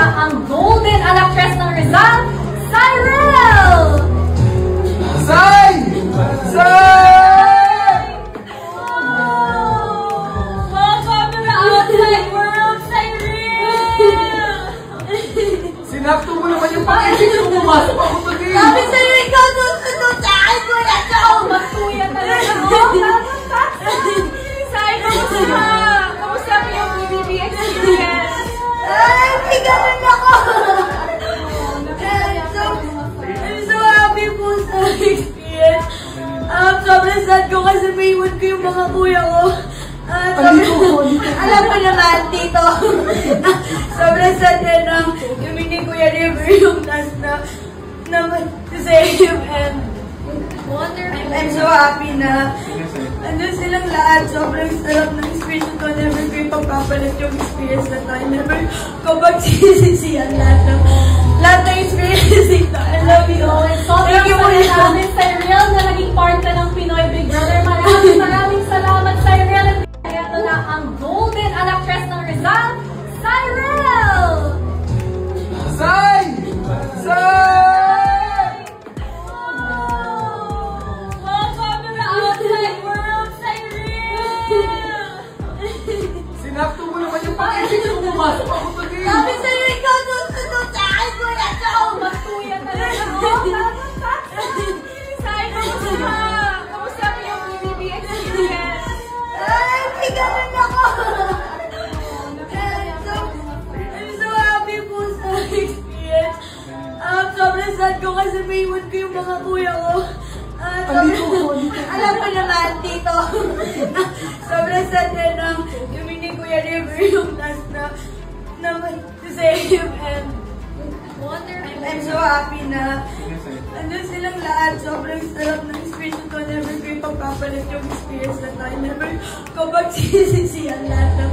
ang golden alacres ng Rizal, Cyril! Sai! Sai! Welcome to the outside world, Cyril! Sinakto mo naman yung pag-isip kung pumasok ako pag-ibig. Sabi sa'yo, ikaw susunod sa akin ko na ito! Matuya talaga mo! Sai, kamusta mo yung PBB experience? Ay, hindi ganun ako! I'm so happy po sa experience. Sobrang sad ko kasi may iwan ko yung mga kuya ko. Alam ko naman, tito. Sobrang sad na nang yung mini Kuya River yung last na to save and Wonderful. I'm so happy na andun silang lahat. Sobrang sarap ng experience ko. Never ko ipagpapalit yung experience na tayo. Never ko pagsisisihan lahat ng experience ito. I love you all. Thank you for namin, Cyril, na naging part ka ng Pinoy Big Brother. Maraming salamat, Cyril. At ito na ang golden alacres ng Rizal, Cyril! Sai! Sai! Welcome to the outside world, Cyril! Sinakto mo naman yung pag-isip kung pumasok ako pag-ibig. Sabi sa'yo, ikaw susunod sa akin ko na ito. Matuya talaga mo! Sai, kamusta mo yung PBB experience? Ay, hindi ganun ako! I'm so happy po sa experience. Sobrang sad ko kasi may iwan ko yung mga kuya ko. Alam ko naman, tito. Sobrang sad na nang yung mini Kuya River yung last na to save and Wonderful. I'm so happy na andun silang lahat. Sobrang sarap ng experience ko. Never ko ipagpapalit yung experience na tayo. Never ko pagsisisihan lahat ng